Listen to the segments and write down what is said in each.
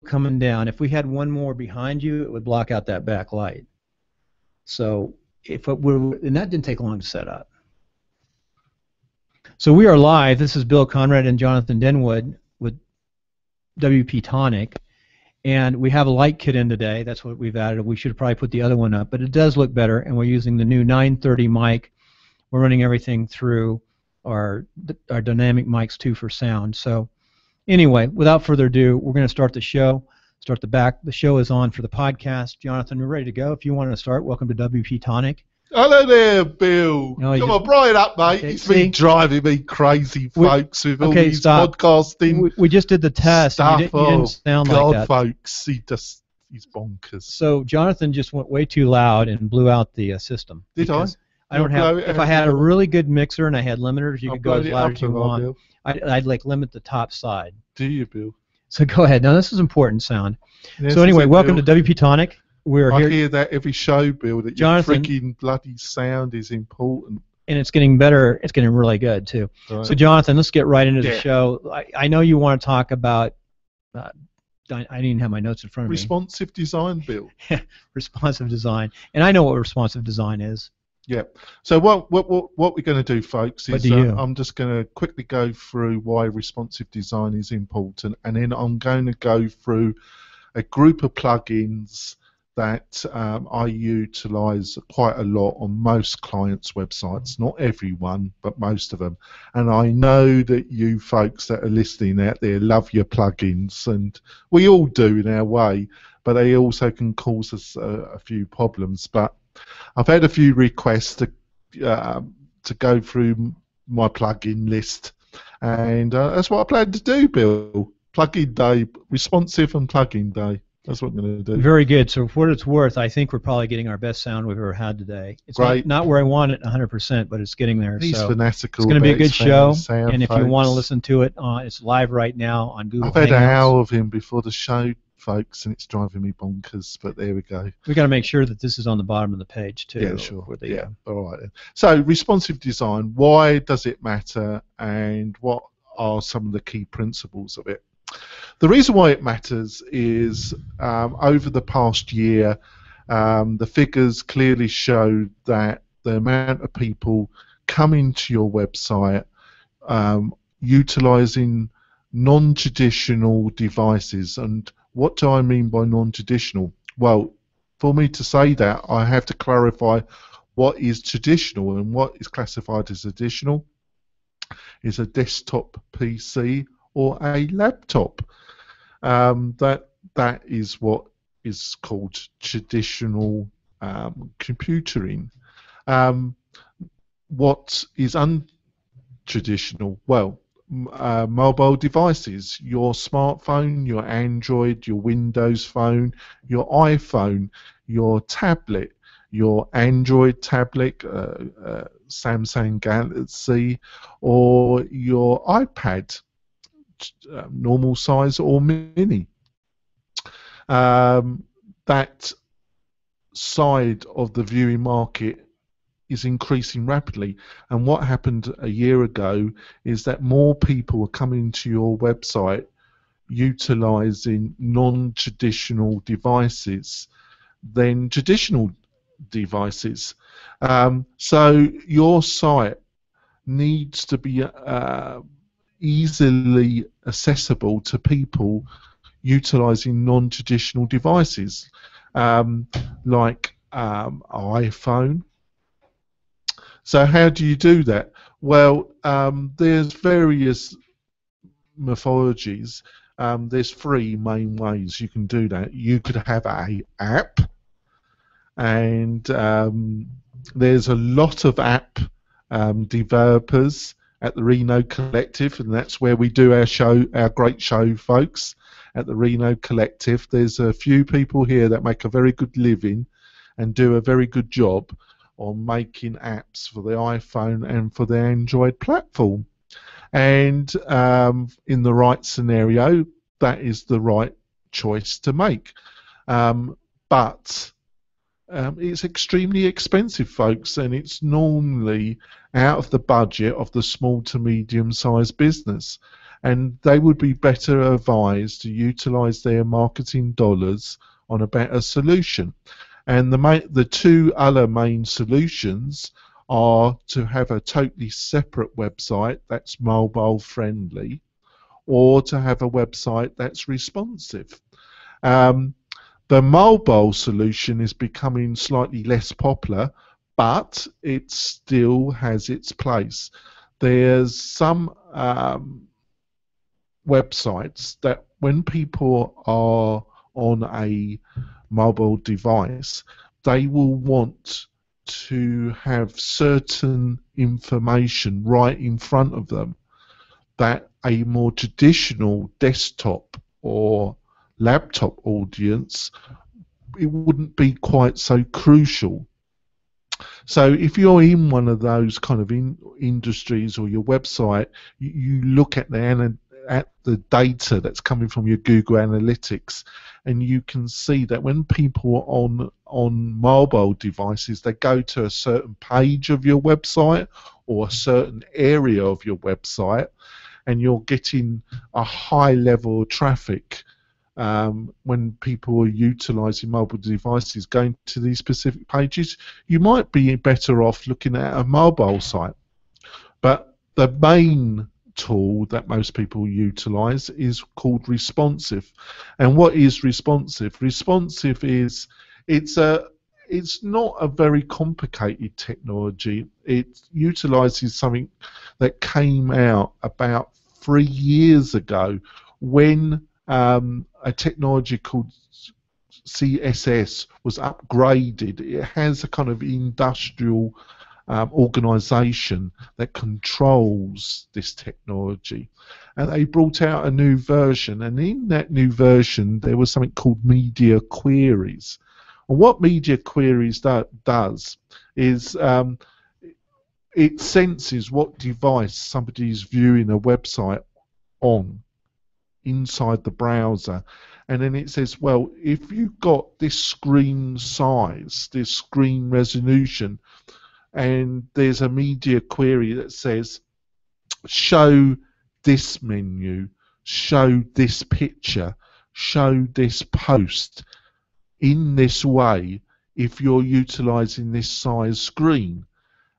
coming down. If we had one more behind you, it would block out that back light. So if it were, and that didn't take long to set up. So we are live. This is Bill Conrad and Jonathan Denwood with WP Tonic. And we have a light kit in today. That's what we've added. We should probably put the other one up, but it does look better. And we're using the new 930 mic. We're running everything through our dynamic mics too for sound. So anyway, without further ado, we're going to start the show. Start the back. The show is on for the podcast. Jonathan, we're ready to go. If you want to start, welcome to WP Tonic. Hello there, Bill. No, Come on, brighten up, mate. Okay, It's been driving me crazy, folks, with all these podcasting we just did the test. stuff. You didn't sound God, like that. folks, he's bonkers. So Jonathan just went way too loud and blew out the system. Did I? I don't have. If I had a really good mixer and I had limiters, you could go as loud as you want. I'd like limit the top side. Do you, Bill? So go ahead. Now this is important sound. Yes, So anyway, welcome to WP Tonic. We're I here, hear that every show, Bill, that your Jonathan, freaking bloody sound is important. and it's getting better. It's getting really good too. Right. So Jonathan, let's get right into the Yeah. show. I know you want to talk about. I didn't even have my notes in front of Responsive design, Bill. me. Responsive design, and I know what responsive design is. Yeah. So what we're going to do, folks, What is do you? I'm just going to quickly go through why responsive design is important, and then I'm going to go through a group of plugins that I utilize quite a lot on most clients' websites. Not everyone, but most of them. And I know that you folks that are listening out there love your plugins, and we all do in our way, but they also can cause us a few problems. But I've had a few requests to go through my plugin list, and that's what I plan to do, Bill. Plugin day, responsive and plugin day. That's what I'm going to do. Very good. So for what it's worth, I think we're probably getting our best sound we've ever had today. It's Great. not where I want it 100%, but it's getting there. He's so fanatical. it's going to be a good show. Sound, and if you want to folks. listen to it, it's live right now on Google I've had an Hangouts. hour of him before the show, folks, and it's driving me bonkers. But there we go. We got to make sure that this is on the bottom of the page too. Yeah, sure. For the, Yeah. All right. Then. So responsive design. Why does it matter, and what are some of the key principles of it? The reason why it matters is over the past year, the figures clearly show that the amount of people coming to your website utilizing non-traditional devices. And what do I mean by non-traditional? Well, for me to say that, I have to clarify what is traditional, and what is classified as additional is a desktop PC or a laptop. That is what is called traditional computing. What is untraditional? Well, mobile devices, your smartphone, your Android, your Windows phone, your iPhone, your tablet, your Android tablet, Samsung Galaxy, or your iPad, normal size or mini. That side of the viewing market is increasing rapidly, and what happened a year ago is that more people are coming to your website utilizing non-traditional devices than traditional devices. So your site needs to be easily accessible to people utilizing non-traditional devices, like iPhone. So how do you do that? Well, there's various methodologies. There's three main ways you can do that. You could have an app, and there's a lot of app developers at the Reno Collective, and that's where we do our show, our great show, folks. At the Reno Collective, there's a few people here that make a very good living and do a very good job on making apps for the iPhone and for the Android platform. And in the right scenario, that is the right choice to make. But it's extremely expensive, folks, and it's normally out of the budget of the small to medium-sized business. and they would be better advised to utilize their marketing dollars on a better solution. And the two other main solutions are to have a totally separate website that's mobile friendly, or to have a website that's responsive. Um, the mobile solution is becoming slightly less popular, but it still has its place. There's some websites that when people are on a mobile device, they will want to have certain information right in front of them that a more traditional desktop or laptop audience, it wouldn't be quite so crucial. So if you're in one of those kind of industries, or your website, you look at the data that's coming from your Google Analytics, and you can see that when people are on mobile devices, they go to a certain page of your website or a certain area of your website, and you're getting a high level of traffic when people are utilizing mobile devices going to these specific pages. You might be better off looking at a mobile site. But the main tool that most people utilize is called responsive. And what is responsive? Responsive is, it's not a very complicated technology. It utilizes something that came out about 3 years ago, when a technology called CSS was upgraded. It has a kind of industrial organization that controls this technology, and they brought out a new version, and in that new version there was something called media queries. And what media queries does is it senses what device somebody's viewing a website on inside the browser, and then it says, well, if you've got this screen size, this screen resolution, and there's a media query that says show this menu, show this picture, show this post in this way if you're utilizing this size screen,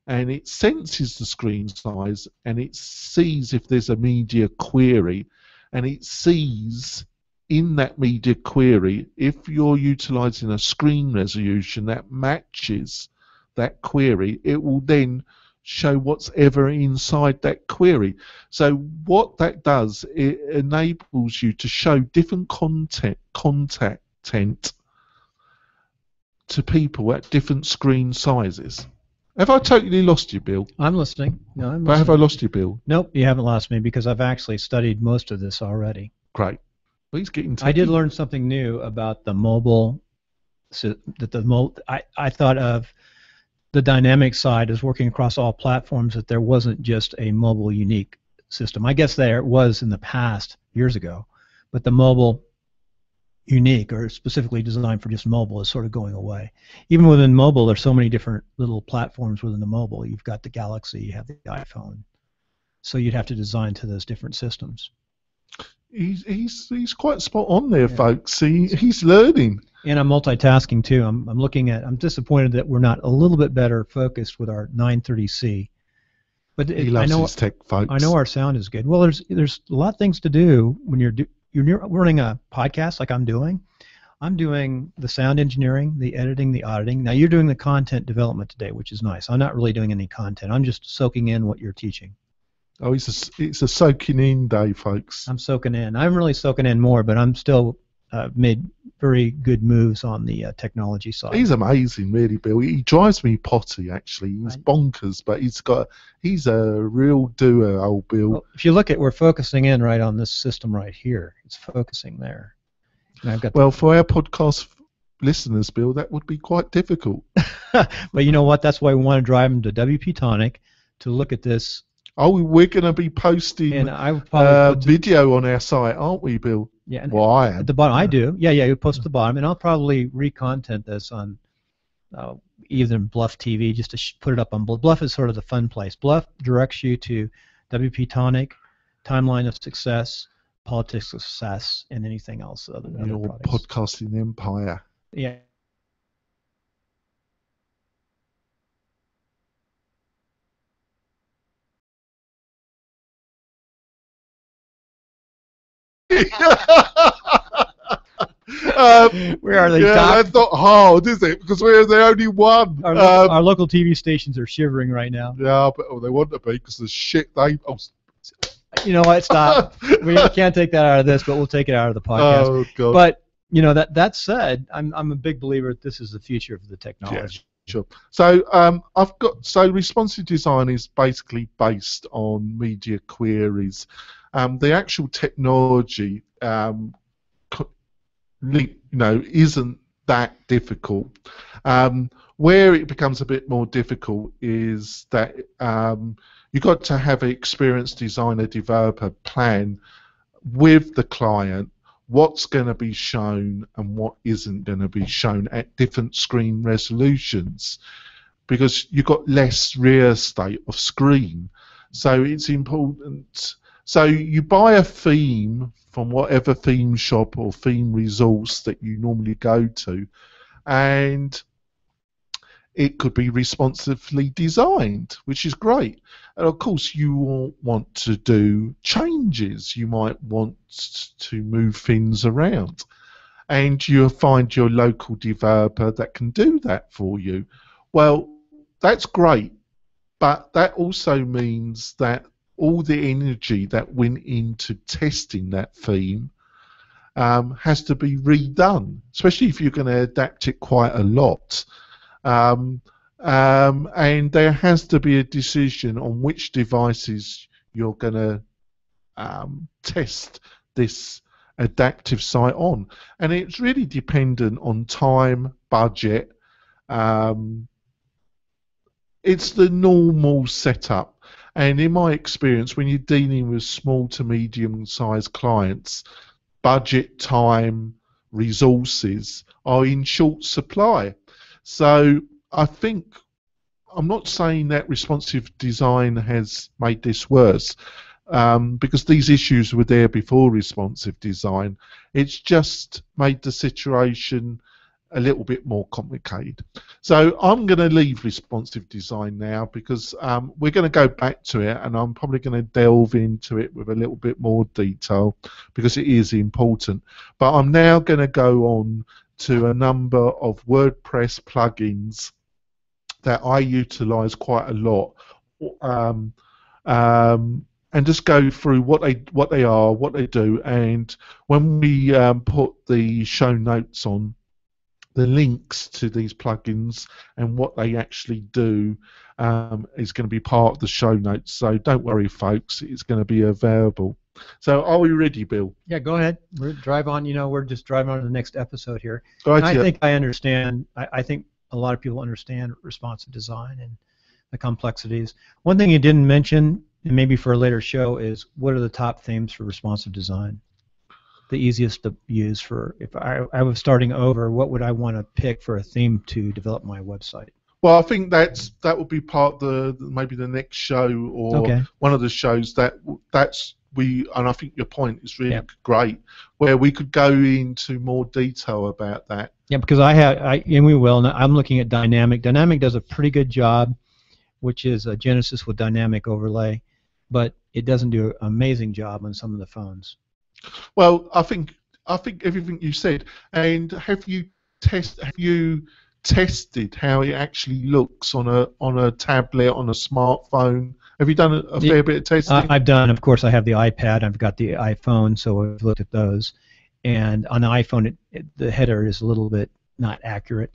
and it senses the screen size, and it sees if there's a media query, and it sees in that media query if you're utilizing a screen resolution that matches that query, it will then show what's ever inside that query. So what that does, it enables you to show different content to people at different screen sizes. Have I totally lost you, Bill? I'm listening. No, I'm But listening. have I lost you, Bill? Nope, you haven't lost me, because I've actually studied most of this already. Great. Well, he's getting I did learn something new about the mobile. I thought of the dynamic side as working across all platforms, that there wasn't just a mobile unique system. I guess there was in the past, years ago, but the mobile unique, or specifically designed for just mobile, is sort of going away. Even within mobile, there's so many different little platforms within the mobile. You've got the Galaxy, you have the iPhone, so you'd have to design to those different systems. He's quite spot on there, yeah. Folks. He's learning. And I'm multitasking too. I'm disappointed that we're not a little bit better focused with our 930C. But he loves his tech, folks. I know our sound is good. Well, there's a lot of things to do when you're running a podcast like I'm doing. I'm doing the sound engineering, the editing, the auditing. Now you're doing the content development today, which is nice. I'm not really doing any content. I'm just soaking in what you're teaching. Oh, it's a soaking in day, folks. I'm soaking in. I'm really soaking in more, but I'm still made very good moves on the technology side. He's amazing, really, Bill. He drives me potty, actually. He's bonkers, but he's a real doer, old Bill. Well, if you look at, we're focusing in right on this system right here. It's focusing there. And I've got for our podcast listeners, Bill, that would be quite difficult. But you know what? That's why we want to drive them to WP Tonic to look at this. Oh, we're going to be posting video on our site, aren't we, Bill? Yeah. Well, I am. At the bottom, I do. Yeah, you post at the bottom, and I'll probably re-content this on either Bluff TV, just to put it up on Bluff. Bluff is sort of the fun place. Bluff directs you to WP Tonic, timeline of success, politics of success, and anything else other Your products. podcasting empire. Yeah. Where are they? Yeah, that's not hard, is it? Because we're the only one. Our local TV stations are shivering right now. Yeah, but they want to be because the shit they. Oh, you know what? Stop. We can't take that out of this, but we'll take it out of the podcast. Oh God. But that said, I'm a big believer that this is the future of the technology. Yeah, sure. So responsive design is basically based on media queries. The actual technology, isn't that difficult. Where it becomes a bit more difficult is that you've got to have an experienced designer developer plan with the client what's going to be shown and what isn't going to be shown at different screen resolutions, because you've got less real estate of screen. So it's important. So you buy a theme from whatever theme shop or theme resource that you normally go to, and it could be responsively designed, which is great. And of course, you will want to do changes. You might want to move things around. And you'll find your local developer that can do that for you. Well, that's great. But that also means that all the energy that went into testing that theme has to be redone, especially if you're going to adapt it quite a lot. And there has to be a decision on which devices you're going to test this adaptive site on. And it's really dependent on time, budget. It's the normal setup. And in my experience, when you're dealing with small to medium-sized clients, budget, time, resources are in short supply. So I think, I'm not saying that responsive design has made this worse, because these issues were there before responsive design. It's just made the situation a little bit more complicated. So I'm going to leave responsive design now, because we're going to go back to it, and I'm probably going to delve into it with a little bit more detail because it is important. But I'm now going to go on to a number of WordPress plugins that I utilize quite a lot, and just go through what they are, what they do, and when we put the show notes on, the links to these plugins and what they actually do is going to be part of the show notes. So don't worry, folks, it's going to be available. So are we ready, Bill? Yeah, go ahead. We're drive on. We're just driving on to the next episode here. Right, and I think I understand. I think a lot of people understand responsive design and the complexities. One thing you didn't mention, and maybe for a later show, is what are the top themes for responsive design? The easiest to use for, if I was starting over, what would I want to pick for a theme to develop my website? Well, I think that would be part of maybe the next show, or one of the shows and I think your point is really great, where we could go into more detail about that. Yeah, because and we will. I'm looking at Dynamic. Dynamic does a pretty good job, which is a Genesis with dynamic overlay, but it doesn't do an amazing job on some of the phones. Well, I think everything you said. And have you tested how it actually looks on a tablet, on a smartphone? Have you done a fair bit of testing? I've done. Of course, I have the iPad. I've got the iPhone, so I've looked at those. And on the iPhone, the header is a little bit not accurate.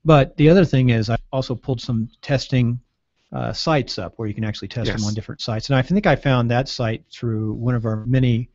But the other thing is, I also pulled some testing sites up where you can actually test them on different sites. And I think I found that site through one of our many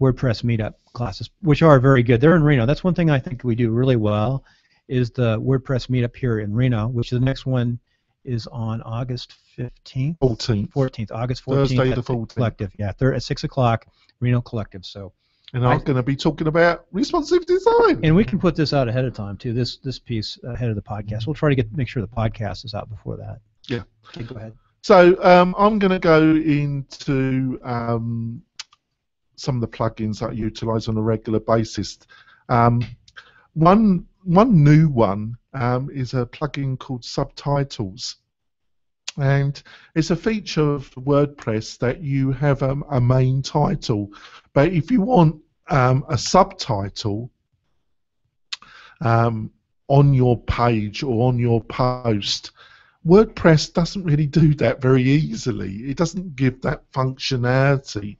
WordPress meetup classes, which are very good. They're in Reno. That's one thing I think we do really well, is the WordPress meetup here in Reno, which the next one is on August 15th? 14th. August 14th. Thursday at the 14th. Collective, at 6 o'clock, Reno Collective. So. And I'm going to be talking about responsive design. And we can put this out ahead of time, too, this piece ahead of the podcast. We'll try to make sure the podcast is out before that. Yeah. Okay, go ahead. So I'm going to go into some of the plugins that I utilize on a regular basis. Um, one new one is a plugin called Subtitles. And it's a feature of WordPress that you have a main title. But if you want a subtitle on your page or on your post, WordPress doesn't really do that very easily. It doesn't give that functionality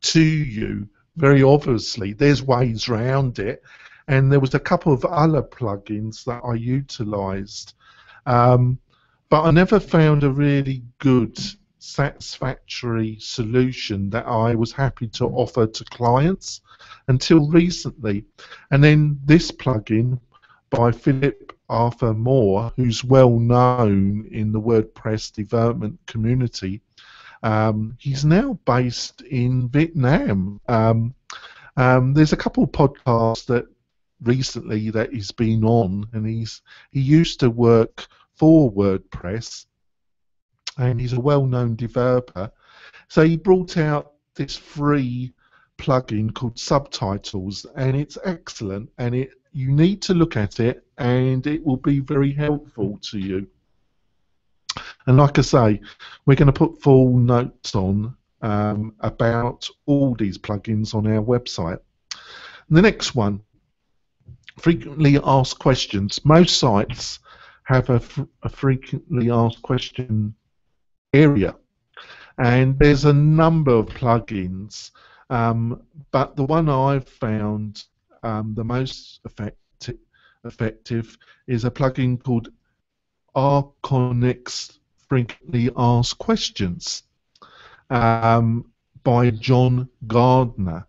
to you very obviously. There's ways around it, and there was a couple of other plugins that I utilized, but I never found a really good satisfactory solution that I was happy to offer to clients until recently. And then this plugin by Philip Arthur Moore, who's well known in the WordPress development community. He's now based in Vietnam. There's a couple of podcasts that recently that he's been on, and he used to work for WordPress, and he's a well-known developer. So he brought out this free plugin called Subtitles, and it's excellent, and you need to look at it, and it will be very helpful to you. And like I say, we're going to put full notes on about all these plugins on our website. And the next one, frequently asked questions. Most sites have a frequently asked question area, and there's a number of plugins, but the one I've found the most effective is a plugin called Arconix Frequently Asked Questions by John Gardner,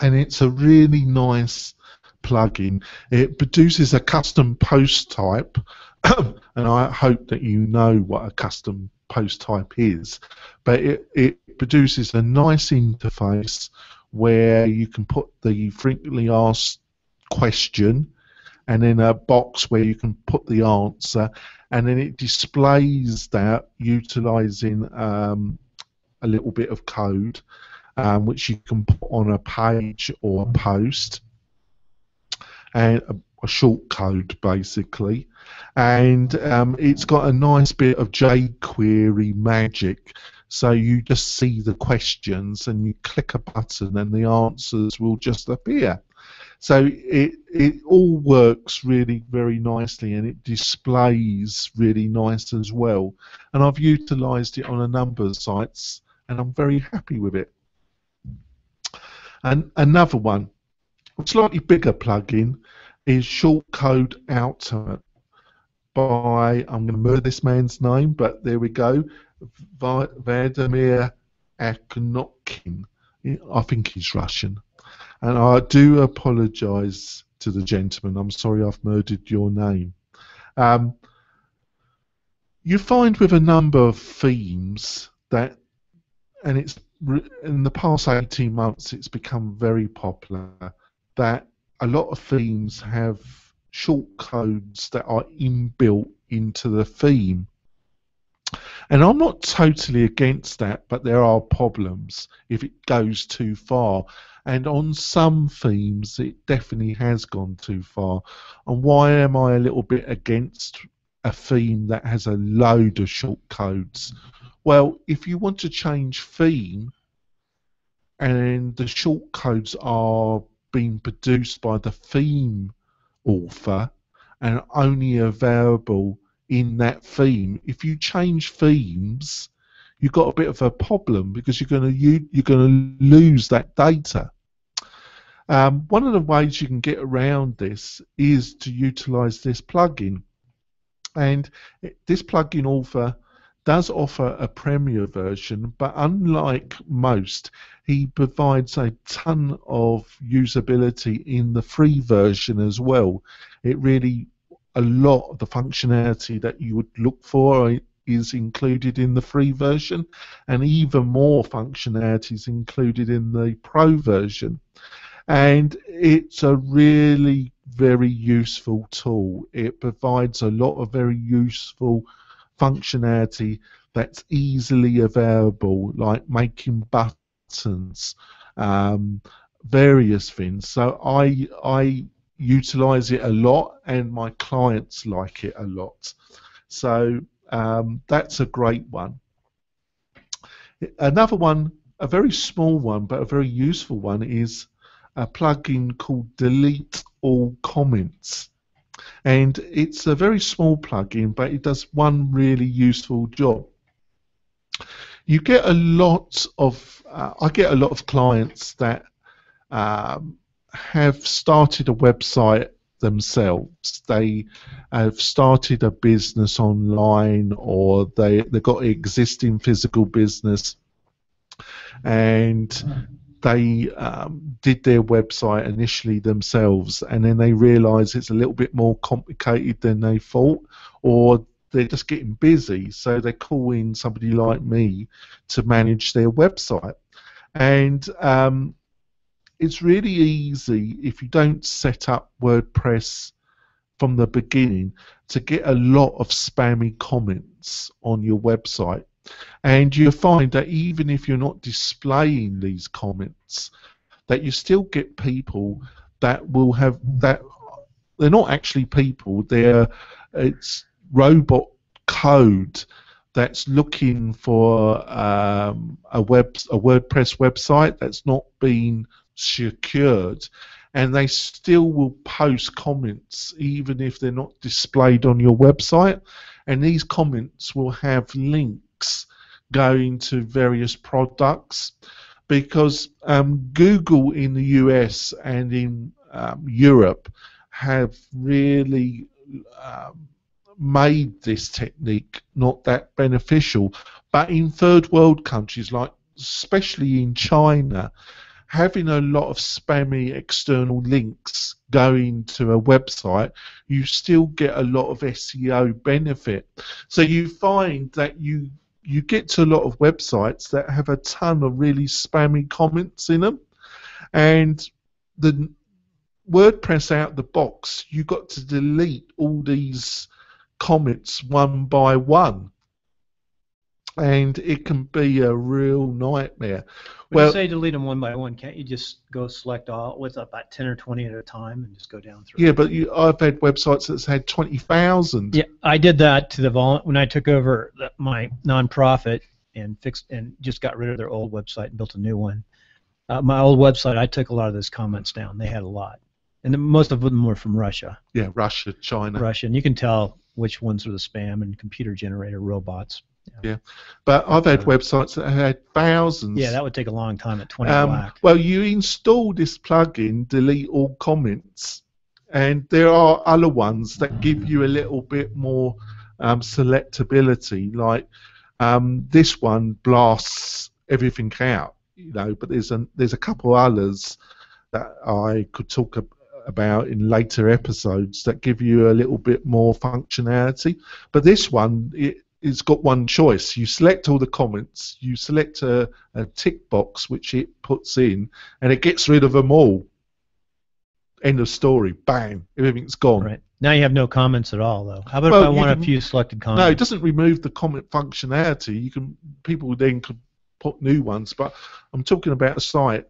and it's a really nice plugin. It produces a custom post type, and I hope that you know what a custom post type is, but it produces a nice interface where you can put the frequently asked question and then a box where you can put the answer, and then it displays that utilizing a little bit of code which you can put on a page or a post, and a short code basically, and it's got a nice bit of jQuery magic, so you just see the questions and you click a button and the answers will just appear. So it all works really very nicely, and it displays really nice as well, and I've utilized it on a number of sites and I'm very happy with it. And another one, a slightly bigger plugin, is Shortcode Ultimate by, I'm going to murder this man's name, but there we go, Vladimir Akhnotkin. I think he's Russian. And I do apologise to the gentleman. I'm sorry I've murdered your name. You find with a number of themes that, and it's in the past 18 months it's become very popular, that a lot of themes have short codes that are inbuilt into the theme. And I'm not totally against that, but there are problems if it goes too far. And on some themes it definitely has gone too far. And why am I a little bit against a theme that has a load of short codes? Well, if you want to change theme and the short codes are being produced by the theme author and only available in that theme, if you change themes, you've got a bit of a problem because you're going to lose that data. One of the ways you can get around this is to utilize this plugin, and this plugin author does offer a Premier version, but unlike most, he provides a ton of usability in the free version as well. It really, a lot of the functionality that you would look for is included in the free version, and even more functionality is included in the Pro version. And it's a really very useful tool. It provides a lot of very useful functionality that's easily available, like making buttons, um, various things. So I utilize it a lot, and my clients like it a lot. So that's a great one. Another one, a very small one, but a very useful one, is a plugin called Delete All Comments. And it's a very small plugin, but it does one really useful job. You get a lot of, I get a lot of clients that um, have started a website themselves. They have started a business online, or they've got an existing physical business, and they did their website initially themselves, and then they realise it's a little bit more complicated than they thought, or they're just getting busy, so they call in somebody like me to manage their website. And it's really easy, if you don't set up WordPress from the beginning, to get a lot of spammy comments on your website. And you'll find that even if you're not displaying these comments, that you still get people that will have that. They're not actually people, it's robot code that's looking for a WordPress website that's not been secured, and they still will post comments even if they're not displayed on your website, and these comments will have links going to various products, because Google in the US and in Europe have really made this technique not that beneficial. But in third world countries, like especially in China, having a lot of spammy external links going to a website, you still get a lot of SEO benefit. So you find that you get to a lot of websites that have a ton of really spammy comments in them, and the WordPress out the box, you got to delete all these comments one by one, and it can be a real nightmare. When you say delete them one by one, can't you just go select all, what's up, about 10 or 20 at a time, and just go down through? Yeah, but I've had websites that's had 20,000. Yeah, I did that to when I took over my nonprofit and just got rid of their old website and built a new one. My old website, I took a lot of those comments down. They had a lot, and most of them were from Russia. Yeah, Russia, China. Russia, and you can tell which ones are the spam and computer generated robots. Yeah, but I've had websites that had thousands. Yeah, that would take a long time at 20 black. Well, you install this plugin, Delete All Comments, and there are other ones that give you a little bit more selectability. Like this one blasts everything out, but there's a couple others that I could talk about in later episodes that give you a little bit more functionality. But this one, it's got one choice. You select all the comments, you select a tick box which it puts in, and it gets rid of them all. End of story. Bang, everything's gone. Right. Now you have no comments at all, though. How about if I want a few selected comments? No, it doesn't remove the comment functionality. People then could put new ones, but I'm talking about a site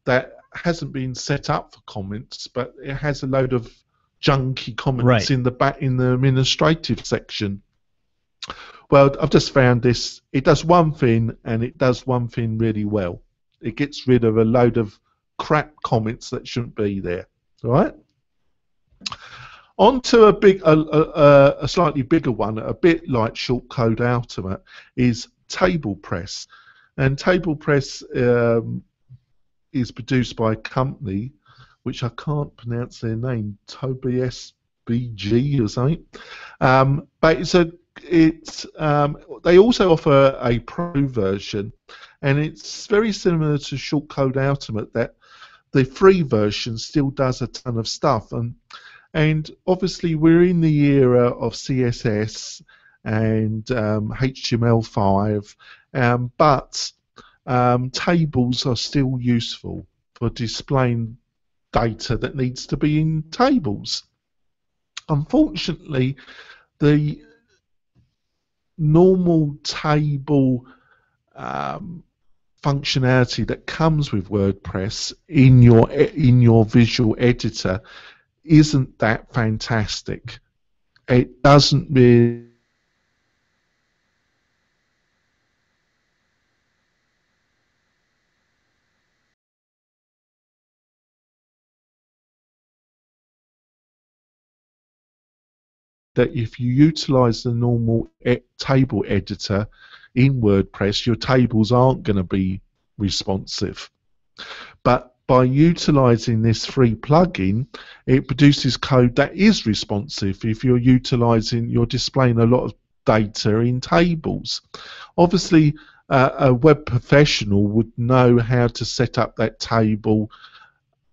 that hasn't been set up for comments, but it has a load of junky comments in the administrative section. Well, I've just found this. It does one thing, and it does one thing really well. It gets rid of a load of crap comments that shouldn't be there. All right. On to a slightly bigger one, a bit like Shortcode Ultimate, is TablePress. And TablePress is produced by a company which I can't pronounce their name, Tobias BG or something. But they also offer a pro version, and it's very similar to Shortcode Ultimate, that the free version still does a ton of stuff. And obviously we're in the era of CSS and HTML5, but tables are still useful for displaying data that needs to be in tables. Unfortunately, the normal table functionality that comes with WordPress in your visual editor isn't that fantastic. It doesn't really that if you utilize the normal table editor in WordPress, your tables aren't going to be responsive. But by utilizing this free plugin, it produces code that is responsive if you're displaying a lot of data in tables. Obviously, a web professional would know how to set up that table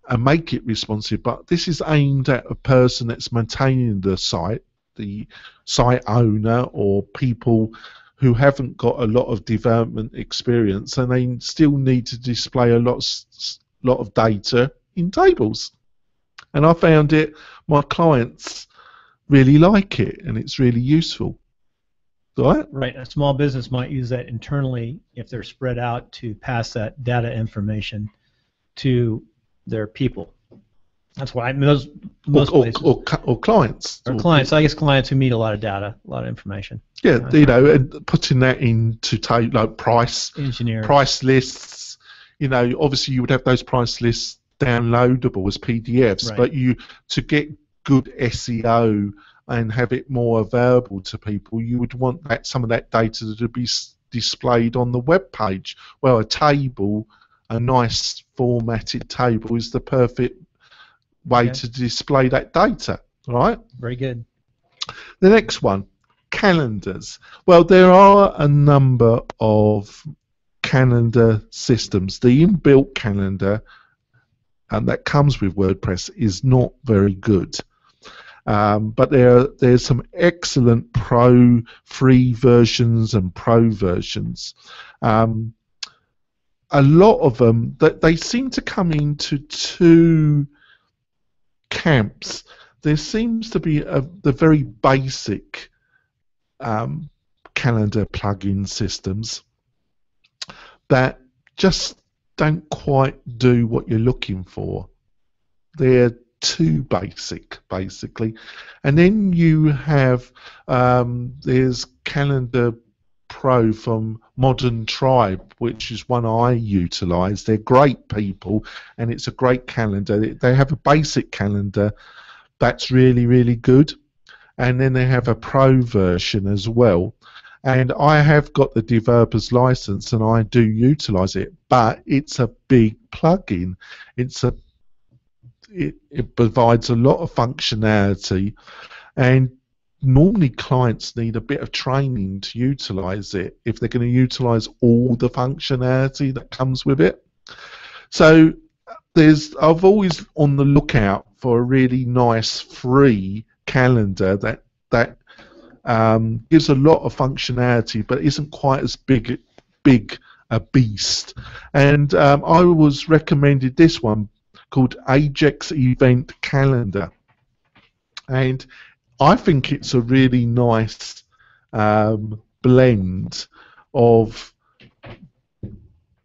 and make it responsive, but this is aimed at a person that's maintaining the site owner, or people who haven't got a lot of development experience, and they still need to display a lot of data in tables. And I found my clients really like it, and it's really useful. Right? Right. A small business might use that internally if they're spread out to pass that data information to their people. That's why most places. Or clients. Or clients. I guess clients who need a lot of data, a lot of information. Yeah, and putting that into like price lists. Obviously you would have those price lists downloadable as PDFs, right. But to get good SEO and have it more available to people, you would want some of that data to be displayed on the web page. Well, a nice formatted table, is the perfect way to display that data, right? Very good. The next one, calendars. Well, there are a number of calendar systems. The inbuilt calendar that comes with WordPress is not very good. But there's some excellent free versions and pro versions. A lot of them, they seem to come into two camps. There seems to be the very basic calendar plugin systems that just don't quite do what you're looking for. They're too basic, basically. And then you have there's Calendar Pro from Modern Tribe, which is one I utilize. They're great people, and it's a great calendar. They have a basic calendar that's really, really good, and then they have a pro version as well. And I have got the developer's license, and I do utilize it, but it's a big plugin. It provides a lot of functionality, and normally clients need a bit of training to utilize it if they're going to utilize all the functionality that comes with it. So I've always on the lookout for a really nice free calendar that gives a lot of functionality but isn't quite as big a beast. And I was recommended this one called Ajax Event Calendar, and I think it's a really nice blend of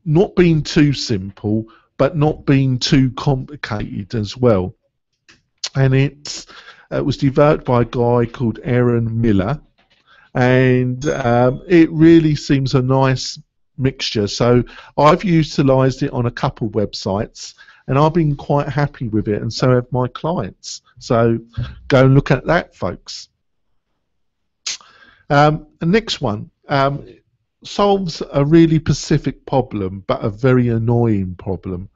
not being too simple but not being too complicated as well. And it was developed by a guy called Aaron Miller, and it really seems a nice mixture. So I've utilized it on a couple websites, and I've been quite happy with it, and so have my clients. So go and look at that, folks. The next one solves a really specific problem, but a very annoying problem.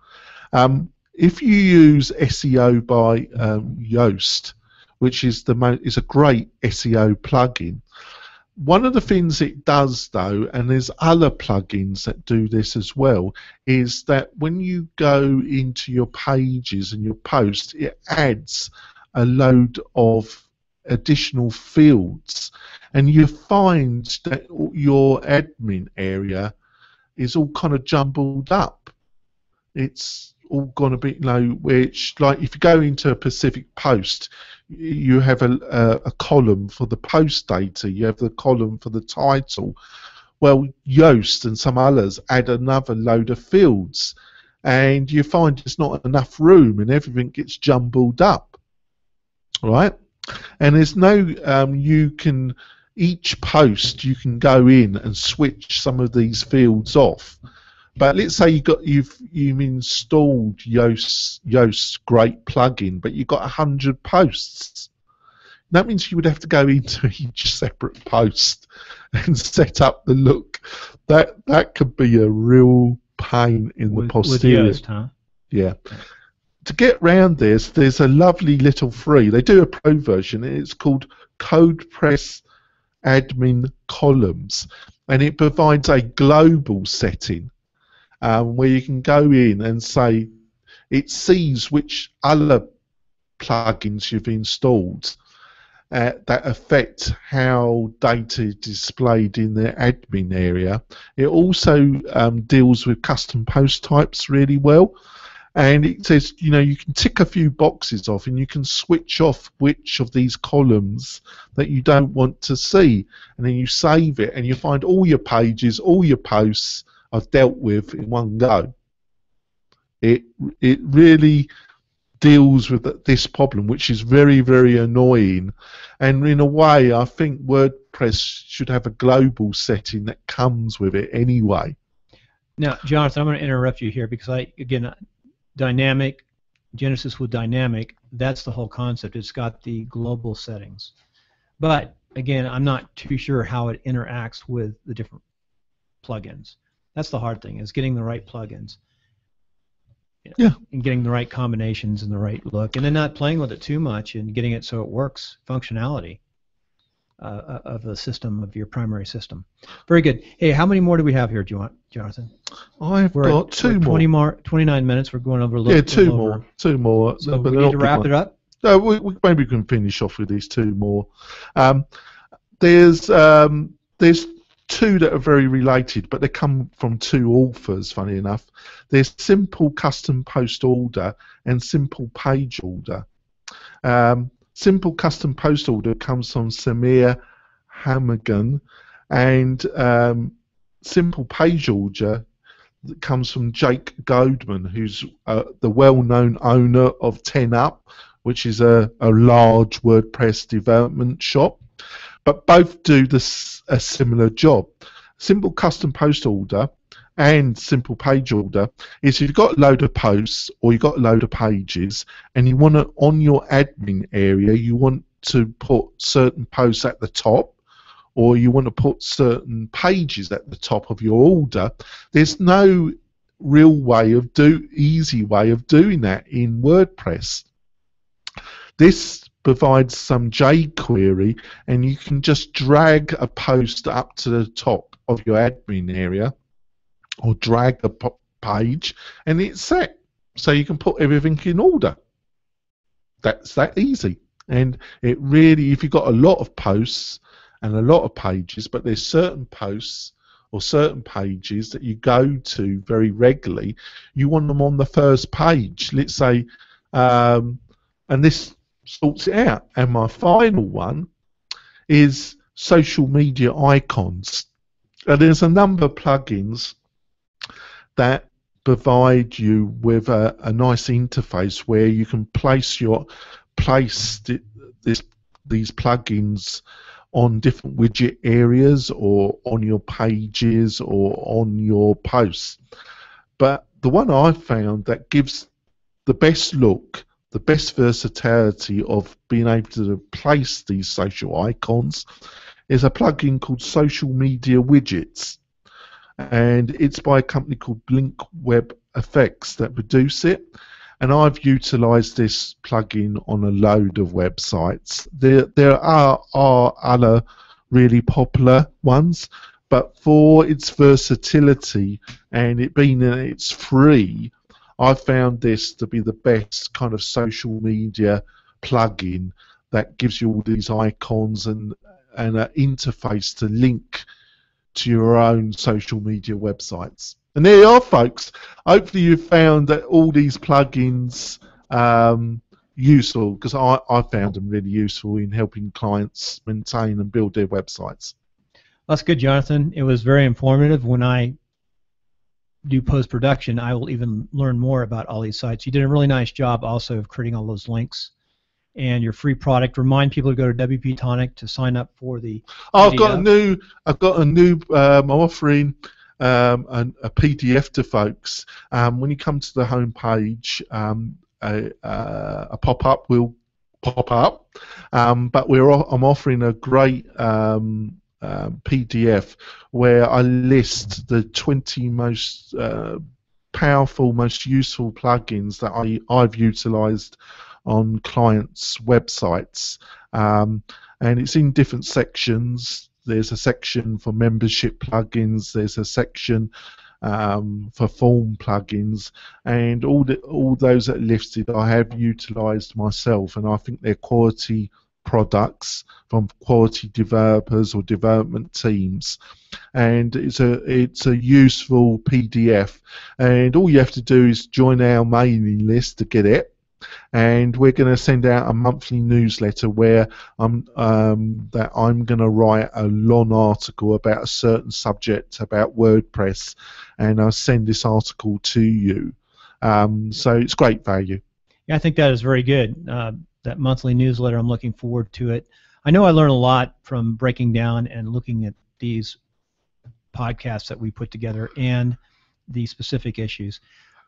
If you use SEO by Yoast, which is a great SEO plugin, one of the things it does, though, and there's other plugins that do this as well, is that when you go into your pages and your posts, it adds a load of additional fields, and you find that your admin area is all kind of jumbled up. It's all going to be, which, like, if you go into a specific post, you have a column for the post data, you have the column for the title. Well, Yoast and some others add another load of fields, and you find there's not enough room, and everything gets jumbled up, right? And there's no, each post you can go in and switch some of these fields off. But let's say you've installed Yoast's great plugin, but you've got 100 posts. That means you would have to go into each separate post and set up the look. That could be a real pain in the posterior. With Yoast, huh? Yeah. To get round this, there's a lovely little free. They do a pro version. It's called CodePress Admin Columns, and it provides a global setting where you can go in and say it sees which other plugins you've installed that affect how data is displayed in the admin area. It also deals with custom post types really well, and it says, you can tick a few boxes off and you can switch off which of these columns that you don't want to see, and then you save it and you find all your pages, all your posts are dealt with in one go. It really deals with this problem, which is very, very annoying. And in a way, I think WordPress should have a global setting that comes with it anyway. Now, Jonathan, I'm going to interrupt you here because dynamic, Genesis with dynamic, that's the whole concept. It's got the global settings. But, again, I'm not too sure how it interacts with the different plugins. That's the hard thing, is getting the right plugins. Yeah. And getting the right combinations and the right look, and then not playing with it too much and getting it so it works, functionality of the system, of your primary system. Very good. Hey, how many more do we have here, Jonathan? I've got two more. 29 minutes. We're going over a little. Yeah, two more. So we need to wrap it up? No, maybe we can finish off with these two more. There's two that are very related, but they come from two authors, funny enough. There's Simple Custom Post Order and Simple Page Order. Simple Custom Post Order comes from Samir Hamagan, and Simple Page Order comes from Jake Goldman, who's the well-known owner of 10up, which is a large WordPress development shop. But both do a similar job. Simple Custom Post Order and Simple Page Order is if you've got a load of posts or you've got a load of pages and you want to, on your admin area, you want to put certain posts at the top, or you want to put certain pages at the top of your order, there's no real easy way of doing that in WordPress. This provides some jQuery, and you can just drag a post up to the top of your admin area, or drag the page, and it's set. So you can put everything in order. That's that easy. And it really, if you've got a lot of posts and a lot of pages, but there's certain posts or certain pages that you go to very regularly, you want them on the first page. Let's say, and this sorts it out. And my final one is social media icons. And there's a number of plugins that provide you with a nice interface where you can place these plugins on different widget areas, or on your pages, or on your posts. But the one I've found that gives the best look, the best versatility of being able to place these social icons is a plugin called Social Media Widgets, and it's by a company called Blink Web Effects that produce it, and I've utilized this plugin on a load of websites. There are other really popular ones, but for its versatility and it being it's free, I found this to be the best kind of social media plugin that gives you all these icons and an interface to link to your own social media websites. And there you are, folks. Hopefully you've found that all these plugins useful, because I found them really useful in helping clients maintain and build their websites. That's good, Jonathan. It was very informative. When I do post-production, I will even learn more about all these sites. You did a really nice job also of creating all those links. And your free product. Remind people to go to WP Tonic to sign up for the I've PDF. got a new I'm offering a PDF to folks. When you come to the home page, a pop-up will pop up, but I'm offering a great PDF where I list the 20 most powerful, most useful plugins that I've utilized on clients' websites, and it's in different sections. There's a section for membership plugins, there's a section for form plugins, and all those that are listed I have utilized myself, and I think they're quality products from quality developers or development teams, and it's a useful PDF, and all you have to do is join our mailing list to get it. And we're going to send out a monthly newsletter where I'm going to write a long article about a certain subject about WordPress, and I'll send this article to you. So it's great value. Yeah, I think that is very good. That monthly newsletter, I'm looking forward to it. I know I learn a lot from breaking down and looking at these podcasts that we put together and the specific issues.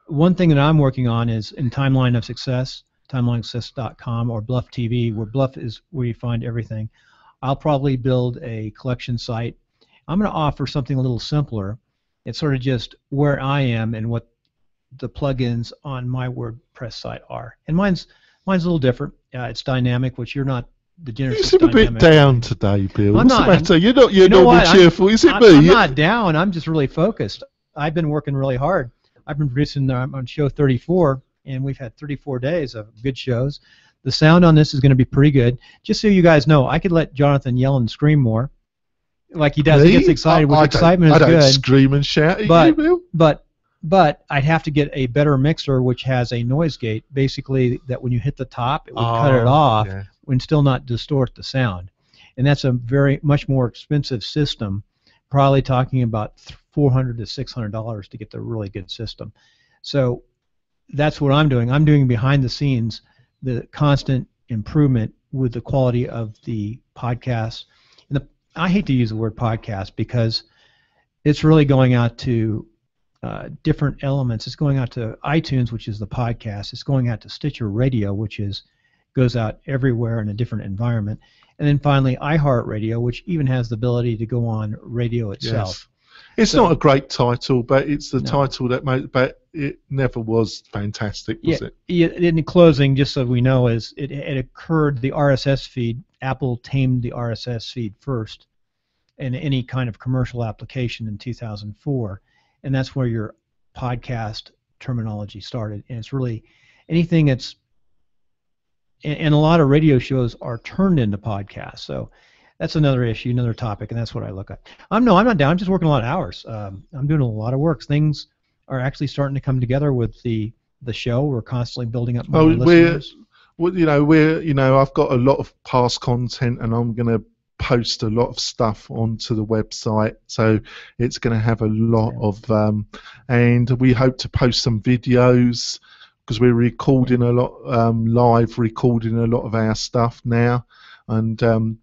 One thing that I'm working on is in Timeline of Success, timelineofsuccess.com, or Bluff TV, where Bluff is where you find everything. I'll probably build a collection site. I'm going to offer something a little simpler. It's sort of just where I am and what the plugins on my WordPress site are. And mine's a little different. It's dynamic, which you're not. The Genesis You seem a bit down today, Bill. I'm not. What's the matter? You're not cheerful. Is it me? I'm not down. I'm just really focused. I've been working really hard. I've been producing on show 34, and we've had 34 days of good shows. The sound on this is going to be pretty good. Just so you guys know, I could let Jonathan yell and scream more, like he does. Me? He gets excited. Which excitement is good. I don't scream and shout at you, Bill. But I'd have to get a better mixer, which has a noise gate, basically that when you hit the top, it would cut it off and still not distort the sound. And that's a much more expensive system. Probably talking about $400 to $600 to get the really good system. So that's what I'm doing. I'm doing behind the scenes the constant improvement with the quality of the podcast. And I hate to use the word podcast because it's really going out to different elements. It's going out to iTunes, which is the podcast. It's going out to Stitcher Radio, which goes out everywhere in a different environment. And then finally, iHeartRadio, which even has the ability to go on radio itself. Yes. It's not a great title, but it's the title that but it never was fantastic, was it? In closing, just so we know, is it occurred, the RSS feed, Apple tamed the RSS feed first in any kind of commercial application in 2004, and that's where your podcast terminology started. And it's really anything that's and a lot of radio shows are turned into podcasts. So that's another issue, another topic, and that's what I look at. I'm not down. I'm just working a lot of hours. I'm doing a lot of work. Things are actually starting to come together with the show. We're constantly building up more listeners. I've got a lot of past content, and I'm going to post a lot of stuff onto the website. So it's going to have a lot of, and we hope to post some videos, because we're recording a lot, live recording a lot of our stuff now, and I'm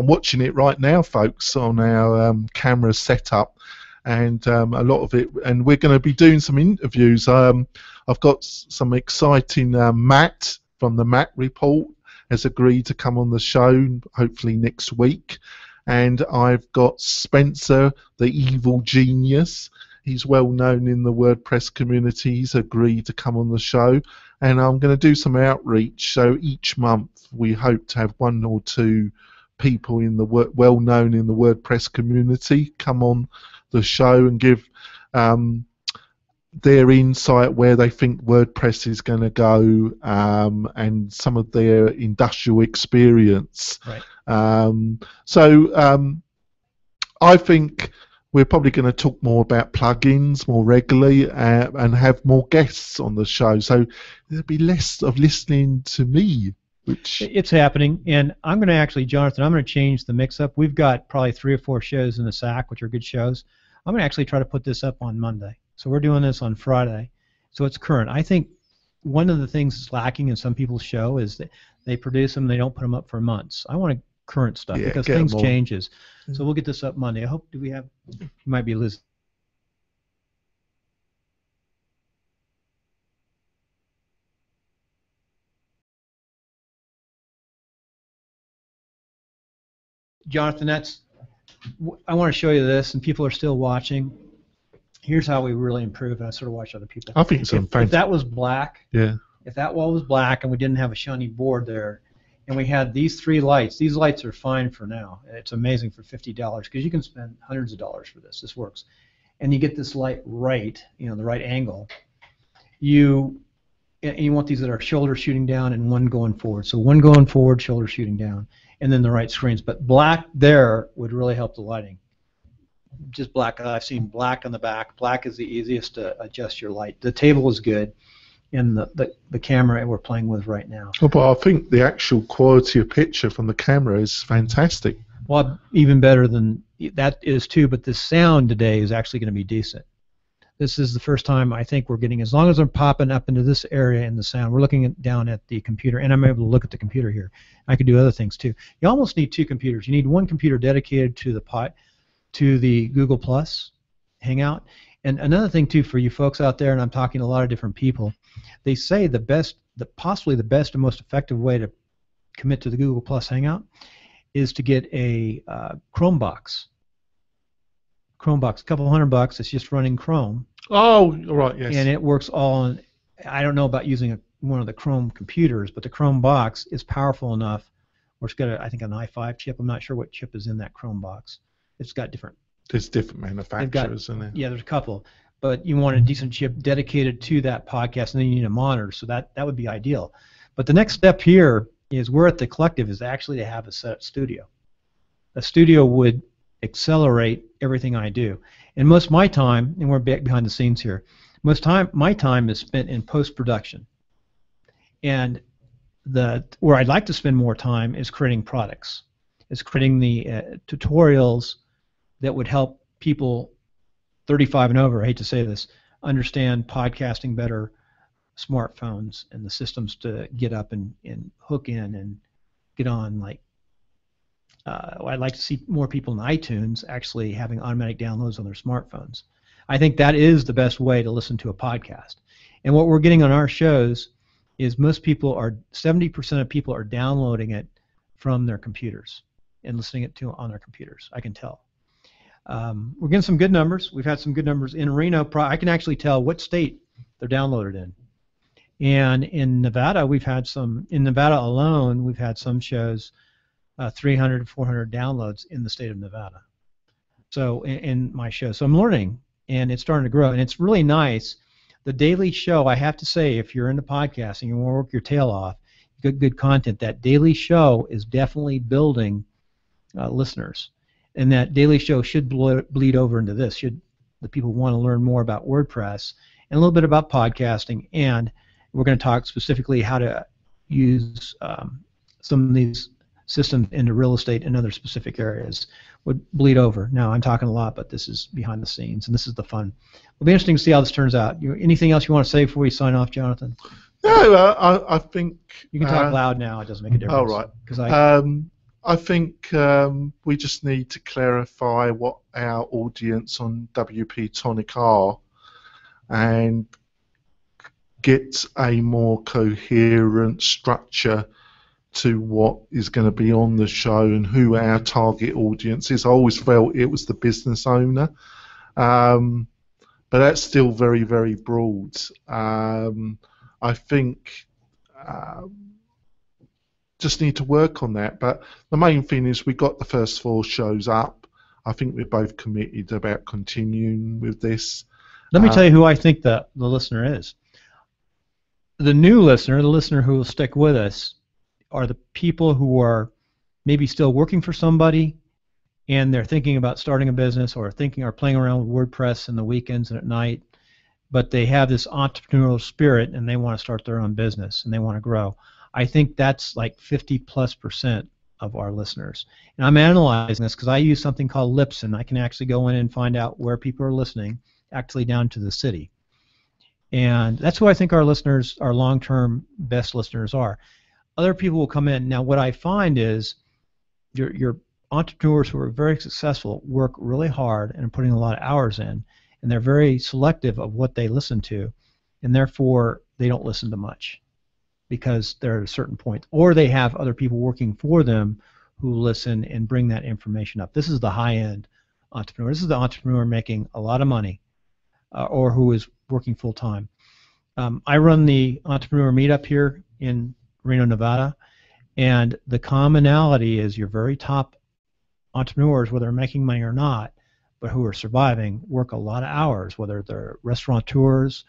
watching it right now, folks, on our camera setup, and a lot of it, and we're going to be doing some interviews. I've got some exciting Matt from the Matt Report has agreed to come on the show, hopefully next week, and I've got Spencer, the evil genius. He's well known in the WordPress community. He's agreed to come on the show, and I'm going to do some outreach. So each month we hope to have one or two people in the well known in the WordPress community come on the show and give their insight where they think WordPress is going to go, and some of their industrial experience. Right. I think we're probably going to talk more about plugins more regularly and have more guests on the show. So there'll be less of listening to me, which It's happening, and I'm going to actually, Jonathan, I'm going to change the mix-up. We've got probably 3 or 4 shows in the sack, which are good shows. I'm going to actually try to put this up on Monday. So we're doing this on Friday, so it's current. I think one of the things that's lacking in some people's show is that they produce them, they don't put them up for months. I want current stuff because things changes. So we'll get this up Monday. I hope, you might be Liz. Jonathan, I want to show you this, and people are still watching. Here's how we really improve, and I sort of watch other people. I think it's if that was black, yeah. If that wall was black and we didn't have a shiny board there, and we had these 3 lights, these lights are fine for now. It's amazing for $50 because you can spend hundreds of dollars for this. This works, and you get this light right, the right angle. You want these that are shoulder shooting down and one going forward. So one going forward, shoulder shooting down, and then the right screens. But black there would really help the lighting. Just black. I've seen black on the back. Black is the easiest to adjust your light. The table is good, and the camera we're playing with right now. Oh, but I think the actual quality of picture from the camera is fantastic. Well, even better than that is too, but the sound today is actually going to be decent. This is the first time I think we're getting, as long as I'm popping up into this area in the sound, we're looking down at the computer, and I'm able to look at the computer here. I could do other things too. You almost need 2 computers. You need one computer dedicated to the Google Plus Hangout. And another thing too for you folks out there, and I'm talking to a lot of different people, they say possibly the best and most effective way to commit to the Google Plus Hangout is to get a Chrome box. A couple $100. It's just running Chrome. Oh, right, yes. And it works all on. I don't know about using one of the Chrome computers, but the Chrome box is powerful enough. Or it's got I think an i5 chip. I'm not sure what chip is in that Chrome box. It's got different. There's different manufacturers, isn't there? Yeah, there's a couple. But you want a decent chip dedicated to that podcast, and then you need a monitor. So that would be ideal. But the next step here is we're at the collective is actually to have a set studio. A studio would accelerate everything I do. And most of my time, and we're back behind the scenes here, my time is spent in post-production. And where I'd like to spend more time is creating products. It's creating the tutorials that would help people 35 and over, I hate to say this, understand podcasting better, smartphones, and the systems to get up and hook in and get on. I'd like to see more people in iTunes actually having automatic downloads on their smartphones. I think that is the best way to listen to a podcast. And what we're getting on our shows is 70% of people are downloading it from their computers and listening to it on their computers. I can tell. We're getting some good numbers. We've had some good numbers in Reno. I can actually tell what state they're downloaded in. And in Nevada, in Nevada alone, we've had some shows 300 to 400 downloads in the state of Nevada. So in my show. So I'm learning, and it's starting to grow, and it's really nice. The daily show, I have to say, if you're into podcasting, you want to work your tail off, good content, that daily show is definitely building listeners. And that daily show should bleed over into this. Should the people want to learn more about WordPress and a little bit about podcasting, and we're going to talk specifically how to use some of these systems into real estate and other specific areas would bleed over. Now, I'm talking a lot, but this is behind the scenes, and this is the fun. It'll be interesting to see how this turns out. Anything else you want to say before we sign off, Jonathan? No, I think... You can talk loud now. It doesn't make a difference. Oh, right. I think we just need to clarify what our audience on WP Tonic are and get a more coherent structure to what is going to be on the show and who our target audience is. I always felt it was the business owner, but that's still very, very broad. I think just need to work on that, but the main thing is we got the first 4 shows up. I think we're both committed about continuing with this. Let me tell you who I think the listener is. The new listener, the listener who will stick with us, are the people who are maybe still working for somebody and they're thinking about starting a business or playing around with WordPress in the weekends and at night, but they have this entrepreneurial spirit and they want to start their own business and they want to grow. I think that's like 50+% of our listeners. And I'm analyzing this because I use something called Lipson. I can actually go in and find out where people are listening, actually down to the city. And that's who I think our listeners, our long-term best listeners are. Other people will come in. Now, what I find is your entrepreneurs who are very successful work really hard and are putting a lot of hours in, and they're very selective of what they listen to, and therefore they don't listen to much because they're at a certain point, or they have other people working for them who listen and bring that information up. This is the high-end entrepreneur. This is the entrepreneur making a lot of money, or who is working full-time. I run the entrepreneur meetup here in Reno, Nevada, and the commonality is your very top entrepreneurs, whether they're making money or not, but who are surviving, work a lot of hours, whether they're restaurateurs,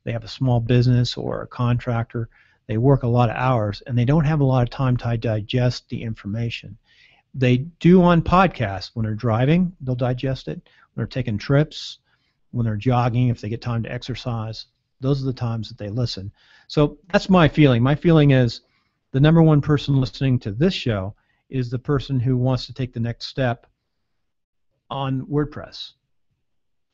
they have a small business, or a contractor. They work a lot of hours, and they don't have a lot of time to digest the information. They do on podcasts. When they're driving, they'll digest it. When they're taking trips, when they're jogging, if they get time to exercise, those are the times that they listen. So that's my feeling. My feeling is the number one person listening to this show is the person who wants to take the next step on WordPress.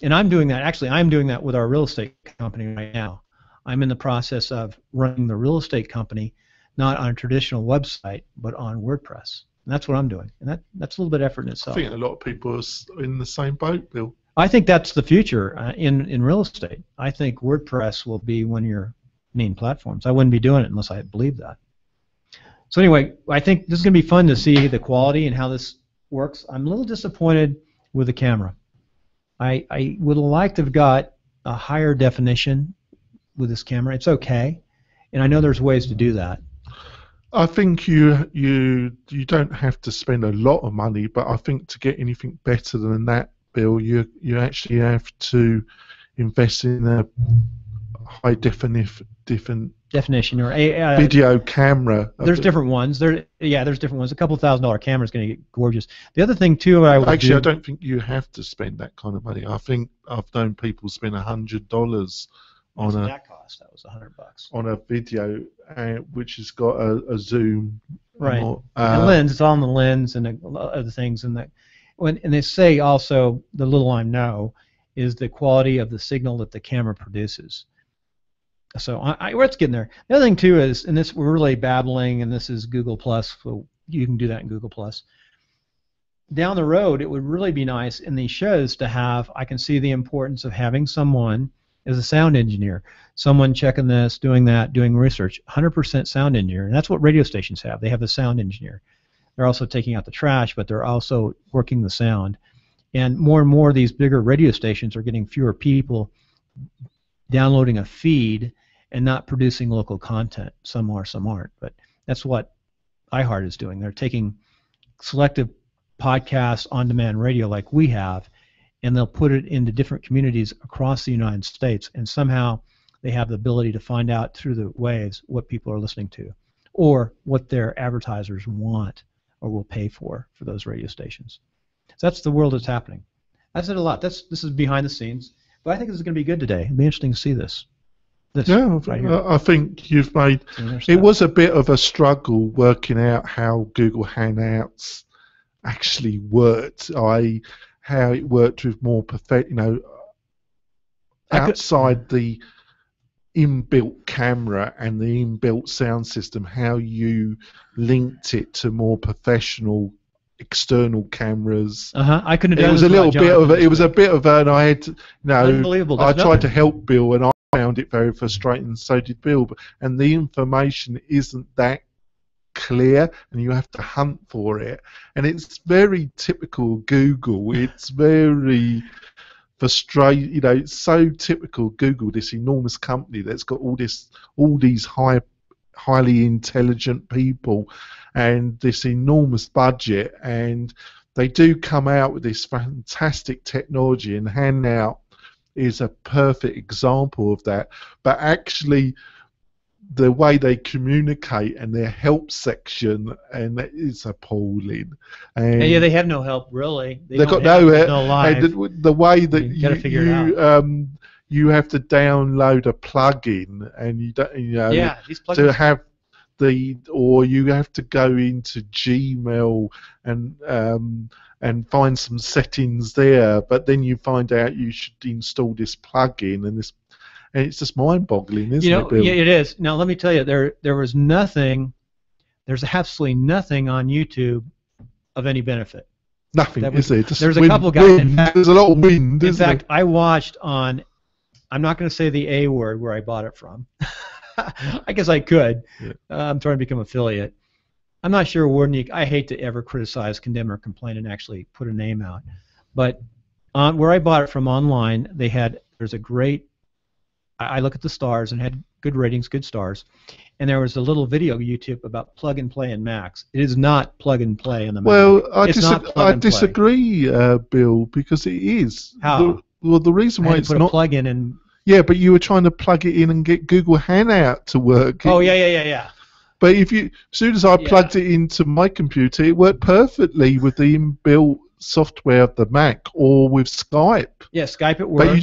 And I'm doing that. Actually, I'm doing that with our real estate company right now. I'm in the process of running the real estate company, not on a traditional website, but on WordPress. And that's what I'm doing. And that's a little bit of effort in itself. I think a lot of people are in the same boat, Bill. I think that's the future in real estate. I think WordPress will be one of your main platforms. I wouldn't be doing it unless I believed that. So anyway, I think this is going to be fun to see the quality and how this works. I'm a little disappointed with the camera. I would like to have got a higher definition with this camera. It's okay, and I know there's ways to do that. I think you don't have to spend a lot of money, but I think to get anything better than that, Bill, you actually have to invest in a high definition or video camera. There's different ones. There's different ones. A couple $1,000 camera is going to get gorgeous. The other thing too, I don't think you have to spend that kind of money. I think I've known people spend $100 on a. That cost. That was $100. On a video, which has got a zoom. Right. And lens. It's all in the lens and other things. And they say also the little I know is the quality of the signal that the camera produces. So it's getting there. The other thing too is, and this we're really babbling, and this is Google Plus, so you can do that in Google Plus. Down the road, it would really be nice in these shows to have. I can see the importance of having someone as a sound engineer, someone checking this, doing that, doing research. 100% sound engineer, and that's what radio stations have. They have a sound engineer. They're also taking out the trash, but they're also working the sound. And more of these bigger radio stations are getting fewer people downloading a feed and not producing local content. Some are, some aren't. But that's what iHeart is doing. They're taking selective podcasts, on-demand radio like we have, and they'll put it into different communities across the United States, and somehow they have the ability to find out through the waves what people are listening to or what their advertisers want or will pay for those radio stations. So that's the world that's happening. I've said a lot. This is behind the scenes, but I think this is going to be good today. It'll be interesting to see this. I think you've made. It was a bit of a struggle working out how Google Hangouts actually worked. How it worked with more outside the inbuilt camera and the inbuilt sound system, how you linked it to more professional external cameras. I couldn't have done it. Was a little bit of it. It was a bit of an. I had, unbelievable. I tried to help Bill, and I found it very frustrating, and so did Bill. And the information isn't that clear, and you have to hunt for it. And it's very typical Google. It's very frustrating. You know, it's so typical Google, this enormous company that's got all these highly intelligent people and this enormous budget, and they do come out with this fantastic technology, and Hangout is a perfect example of that. But actually the way they communicate and their help section, and it's appalling. And yeah, they have no help really. They've got no no live. and the way that You gotta figure it you have to download a plugin, and you don't, Yeah, these plugins. to have or you have to go into Gmail and find some settings there, but then you find out you should install this plugin, and it's just mind-boggling, isn't it, Bill? Yeah, it is. Now let me tell you, there was nothing. There's absolutely nothing on YouTube of any benefit. Nothing, is there? Just there's a couple guys. In fact, there's a lot of wind. In fact, I watched on. I'm not going to say the A word where I bought it from. I guess I could. Yeah. I'm trying to become affiliate. I'm not sure I hate to ever criticize, condemn, or complain and actually put a name out. But where I bought it from online, there's a great. I look at the stars and had good ratings, good stars, and there was a little video YouTube about plug and play in Macs. It is not plug and play in the Mac. Well, I I disagree, Bill, because it is. How? The reason why it's put not. A plug in. Yeah, but you were trying to plug it in and get Google Hangout to work. Oh yeah. But as soon as I plugged it into my computer, it worked perfectly with the inbuilt software of the Mac or with Skype. Yeah, Skype it worked.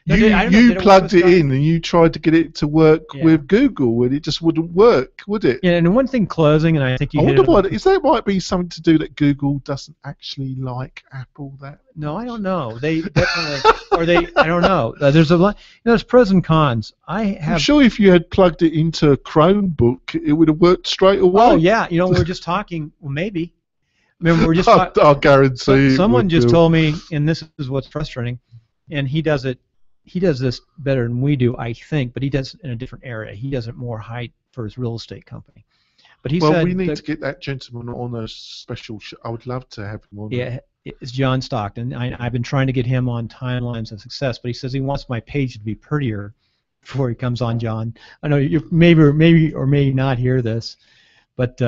But you plugged it in and you tried to get it to work with Google, and it just wouldn't work, would it? Yeah, and one thing closing, and I think you. I wonder that might be something to do that Google doesn't actually like Apple that. No, I don't know. They definitely, I don't know. There's a lot. There's pros and cons. I'm sure if you had plugged it into a Chromebook, it would have worked straight away. Oh yeah, we were just talking. Well, maybe. Remember, we're just. I'll guarantee. Someone just told me, and this is what's frustrating, and he does it. He does this better than we do, I think, but he does it in a different area. He does it more height for his real estate company. But he said, we need to get that gentleman on a special show. I would love to have him on. Yeah, it's John Stockton. I've been trying to get him on Timelines of Success, but he says he wants my page to be prettier before he comes on, John. I know you may not hear this, but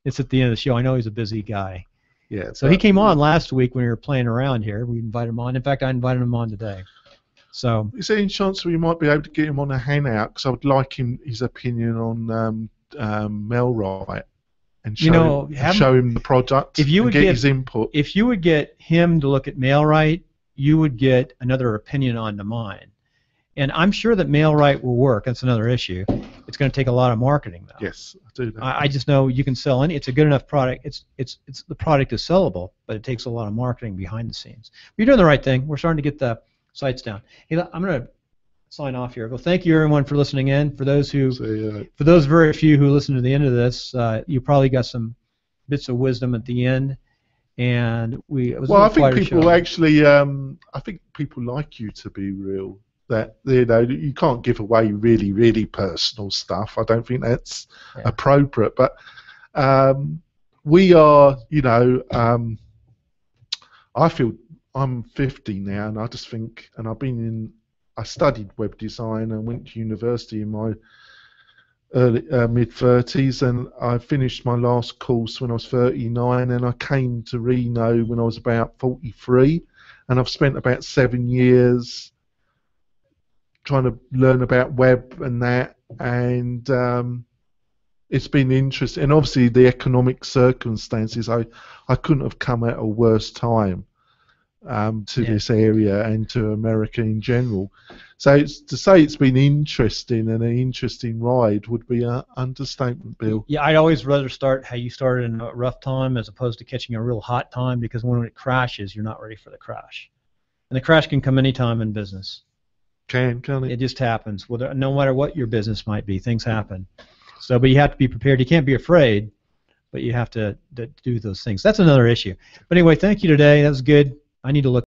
it's at the end of the show. I know he's a busy guy. Yeah. So he came on last week when we were playing around here. We invited him on. In fact, I invited him on today. So. Is there any chance we might be able to get him on a hangout? Because I would like his opinion on Mailrite and show him the product. If you would get his input. If you would get him to look at Mailrite, you would get another opinion on mine. And I'm sure that Mailrite will work. That's another issue. It's going to take a lot of marketing, though. Yes, I do know. I just know you can sell any. It's a good enough product. It's the product is sellable, but it takes a lot of marketing behind the scenes. You're doing the right thing. We're starting to get the sites down. Hey, I'm going to sign off here. Well, thank you everyone for listening in. For those very few who listen to the end of this, you probably got some bits of wisdom at the end. And I think people actually. I think people like you to be real. That you can't give away really, really personal stuff. I don't think that's appropriate. But we are, I feel I'm 50 now, and I just think, and I studied web design and went to university in my early mid-30s, and I finished my last course when I was 39, and I came to Reno when I was about 43, and I've spent about 7 years trying to learn about web and that, and it's been interesting. And obviously the economic circumstances, I couldn't have come at a worse time to this area and to America in general. So to say it's been interesting and an interesting ride would be an understatement, Bill. Yeah, I'd always rather start how you started in a rough time as opposed to catching a real hot time, because when it crashes, you're not ready for the crash. And the crash can come anytime in business. Can't it? It just happens. No matter what your business might be, things happen. So, but you have to be prepared. You can't be afraid, but you have to do those things. That's another issue. But anyway, thank you today. That was good. I need to look